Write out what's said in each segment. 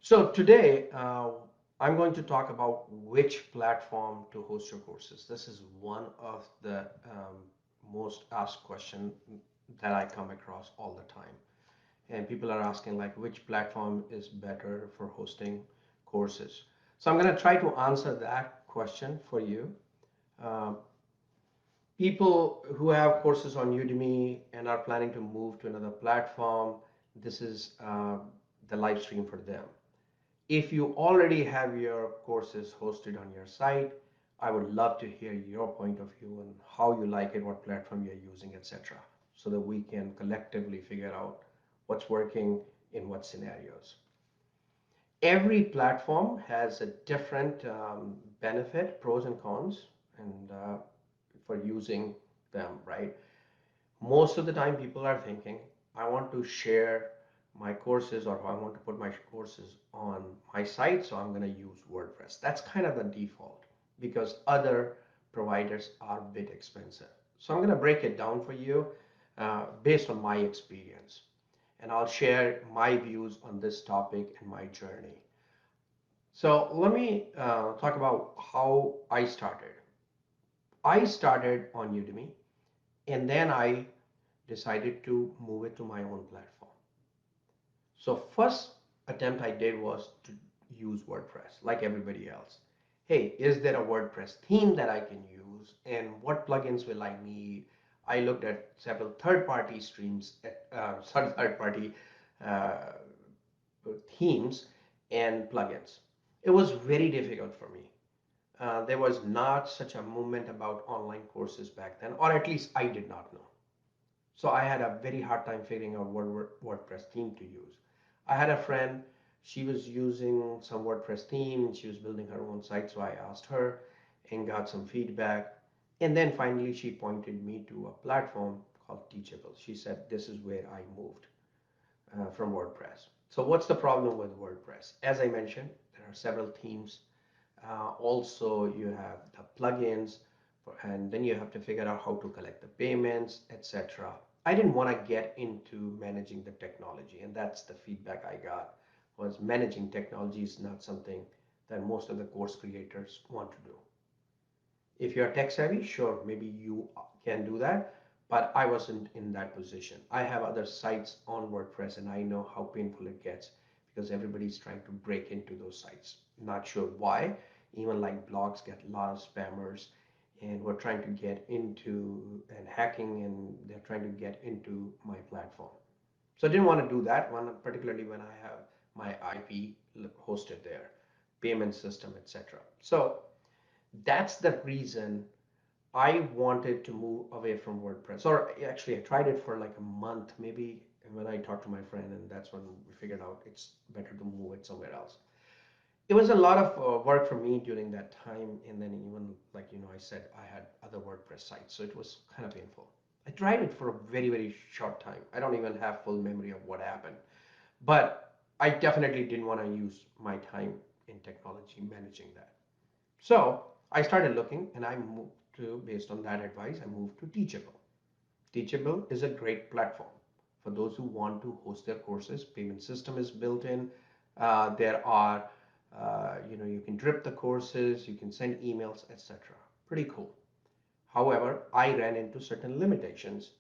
So today, I'm going to talk about which platform to host your courses. This is one of the most asked question that I come across all the time. And people are asking like which platform is better for hosting courses. So I'm going to try to answer that question for you. Uh, People who have courses on Udemy and are planning to move to another platform, this is the live stream for them. If you already have your courses hosted on your site, I would love to hear your point of view on how you like it, what platform you're using, etc. So that we can collectively figure out what's working in what scenarios. Every platform has a different benefit, pros and cons, and for using them, right? Most of the time people are thinking, I want to share my courses or I want to put my courses on my site, so I'm going to use WordPress. That's kind of the default because other providers are a bit expensive. So I'm going to break it down for you based on my experience. And I'll share my views on this topic and my journey. So let me talk about how I started. I started on Udemy and then I decided to move it to my own platform. So first attempt I did was to use WordPress like everybody else. Hey, is there a WordPress theme that I can use and what plugins will I need? I looked at several third-party streams, third-party uh, themes and plugins. It was very difficult for me. There was not such a movement about online courses back then, or at least I did not know. So I had a very hard time figuring out what WordPress theme to use. I had a friend, she was using some WordPress theme, she was building her own site, so I asked her and got some feedback. And then finally she pointed me to a platform called Teachable. She said, this is where I moved from WordPress. So what's the problem with WordPress? As I mentioned, there are several themes. Also, you have the plugins, and then you have to figure out how to collect the payments, etc. I didn't want to get into managing the technology, and that's the feedback I got, was managing technology is not something that most of the course creators want to do. If you're tech savvy, sure, maybe you can do that, but I wasn't in that position. I have other sites on WordPress and I know how painful it gets because everybody's trying to break into those sites. Not sure why. Even like blogs get a lot of spammers and we're trying to get into and hacking and they're trying to get into my platform. So I didn't want to do that one, particularly when I have my IP hosted there, payment system, etc. So that's the reason I wanted to move away from WordPress. Or actually, I tried it for like a month, maybe, and when I talked to my friend, and that's when we figured out it's better to move it somewhere else. It was a lot of work for me during that time, and then even like I said, I had other WordPress sites, so it was kind of painful. I tried it for a very, very short time. I don't even have full memory of what happened, but I definitely didn't want to use my time in technology managing that. So I started looking and I moved to, based on that advice, I moved to Teachable. Teachable is a great platform for those who want to host their courses. Payment system is built in. There are, you can drip the courses, you can send emails, etc. Pretty cool. However, I ran into certain limitations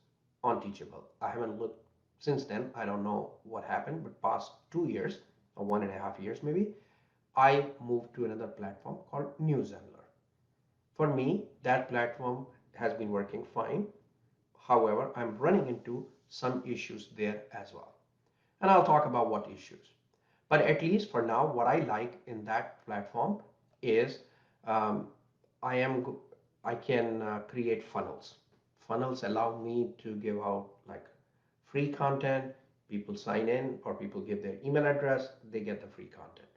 on Teachable. I haven't looked since then. I don't know what happened, but past 2 years or 1.5 years maybe, I moved to another platform called NewZenler. For me, that platform has been working fine. However, I'm running into some issues there as well. And I'll talk about what issues. But at least for now, what I like in that platform is um, I am I can create funnels. Funnels allow me to give out like free content. People sign in or people give their email address, they get the free content.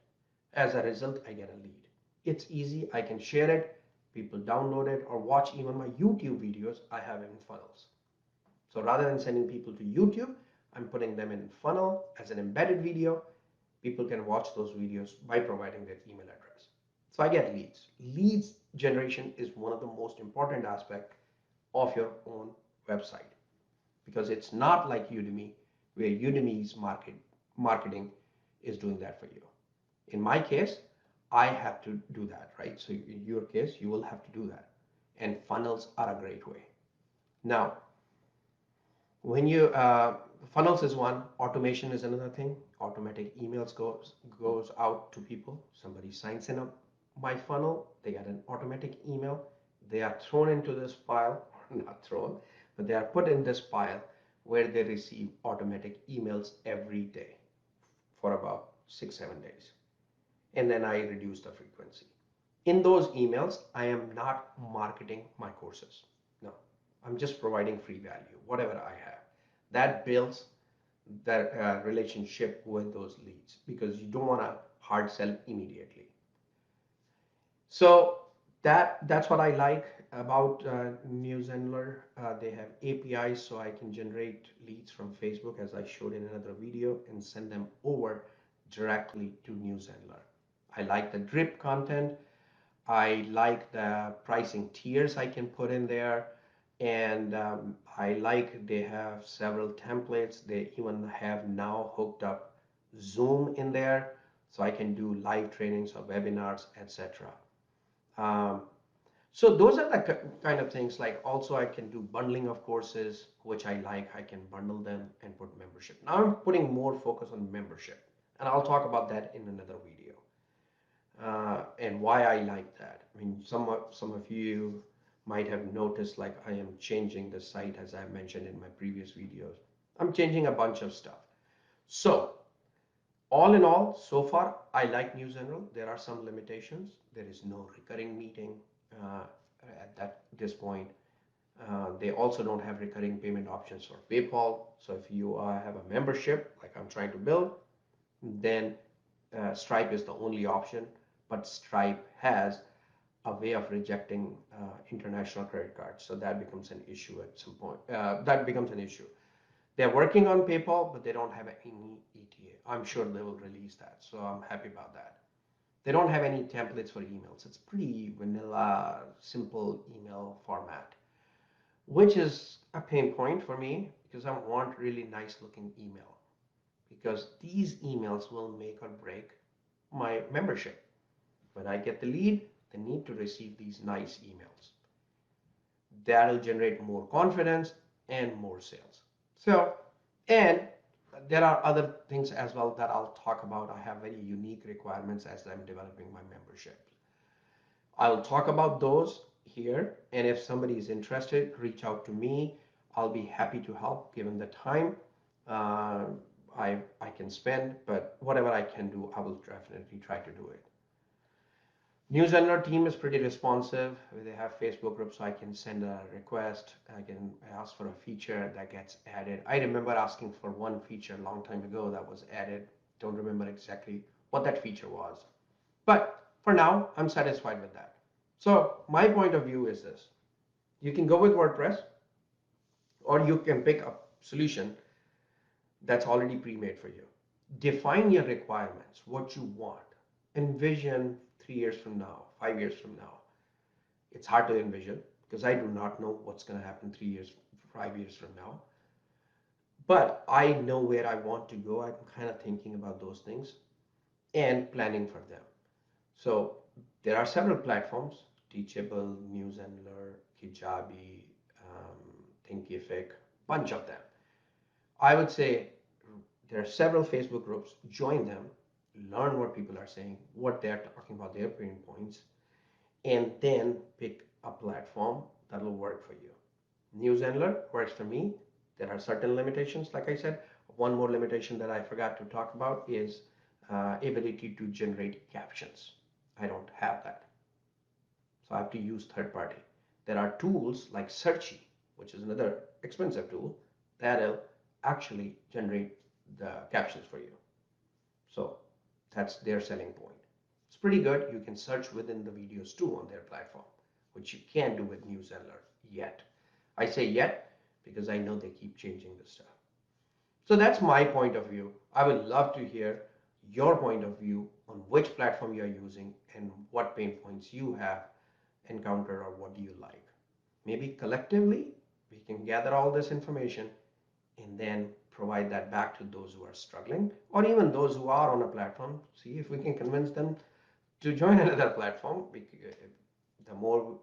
As a result, I get a lead. It's easy. I can share it. People download it or watch even my YouTube videos I have in funnels. So rather than sending people to YouTube, I'm putting them in funnel as an embedded video. People can watch those videos by providing their email address. So I get leads. Leads generation is one of the most important aspects of your own website because it's not like Udemy where Udemy's marketing is doing that for you. In my case, I have to do that, right? So in your case, you will have to do that. And funnels are a great way. Now, when you funnels is one, automation is another thing. Automatic emails goes out to people. Somebody signs in my funnel, they get an automatic email. They are thrown into this pile, or not thrown, but they are put in this pile where they receive automatic emails every day for about 6 7 days, and then I reduce the frequency. In those emails, I am not marketing my courses. No, I'm just providing free value, whatever I have. That builds that relationship with those leads, because you don't want to hard sell immediately. So that's what I like about NewZenler. They have APIs, so I can generate leads from Facebook, as I showed in another video, and send them over directly to NewZenler. I like the drip content. I like the pricing tiers I can put in there, and I like they have several templates. They even have now hooked up Zoom in there, so I can do live trainings or webinars, etc. Um, so those are the kind of things. Like, also I can do bundling of courses, which I like. I can bundle them and put membership. Now I'm putting more focus on membership, and I'll talk about that in another video. And why I like that. I mean, some of you might have noticed, like, I am changing the site, as I mentioned in my previous videos. I'm changing a bunch of stuff. So all in all, so far, I like NewZenler. There are some limitations. There is no recurring meeting uh, at this point. They also don't have recurring payment options for PayPal. So if you have a membership, like I'm trying to build, then Stripe is the only option. But Stripe has a way of rejecting international credit cards. So that becomes an issue at some point. That becomes an issue. They're working on PayPal, but they don't have any ETA. I'm sure they will release that, so I'm happy about that. They don't have any templates for emails. It's pretty vanilla, simple email format, which is a pain point for me, because I want really nice looking email, because these emails will make or break my membership. When I get the lead, they need to receive these nice emails. That'll generate more confidence and more sales. So, and there are other things as well that I'll talk about. I have very unique requirements as I'm developing my membership. I'll talk about those here, and if somebody is interested, reach out to me. I'll be happy to help given the time uh, I can spend, but whatever I can do, I will definitely try to do it. NewZenler team is pretty responsive. They have Facebook groups, so I can send a request. I can ask for a feature that gets added. I remember asking for one feature a long time ago that was added. Don't remember exactly what that feature was. But for now, I'm satisfied with that. So my point of view is this. You can go with WordPress, or you can pick a solution that's already pre-made for you. Define your requirements, what you want. Envision 3 years from now, 5 years from now. It's hard to envision because I do not know what's going to happen 3 years, 5 years from now. But I know where I want to go. I'm kind of thinking about those things and planning for them. So there are several platforms: Teachable, NewZenler, Kijabi, Thinkific, bunch of them. I would say there are several Facebook groups. Join them, learn what people are saying, what they're talking about, their pain points, and then pick a platform that will work for you. NewZenler works for me. There are certain limitations, like I said. One more limitation that I forgot to talk about is ability to generate captions. I don't have that, so I have to use third party. There are tools like Searchy, which is another expensive tool, that'll actually generate the captions for you. So that's their selling point. It's pretty good. You can search within the videos too on their platform, which you can't do with NewZenler yet. I say yet because I know they keep changing this stuff. So that's my point of view. I would love to hear your point of view on which platform you're using and what pain points you have encountered, or what do you like. Maybe collectively we can gather all this information and then provide that back to those who are struggling, or even those who are on a platform. See if we can convince them to join another platform. The more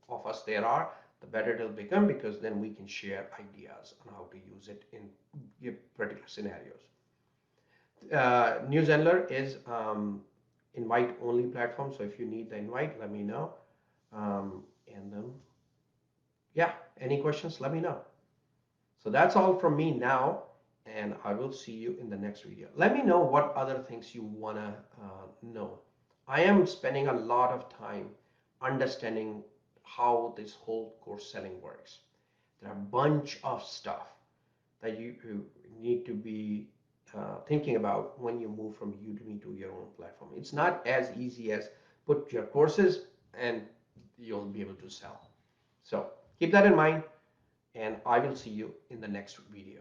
of us there are, the better it'll become, because then we can share ideas on how to use it in particular scenarios. NewZenler is invite only platform, so if you need the invite, let me know. And then, yeah, any questions, let me know. So that's all from me now, and I will see you in the next video. Let me know what other things you want to know. I am spending a lot of time understanding how this whole course selling works. There are a bunch of stuff that you need to be thinking about when you move from Udemy to your own platform. It's not as easy as put your courses and you'll be able to sell. So keep that in mind, and I will see you in the next video.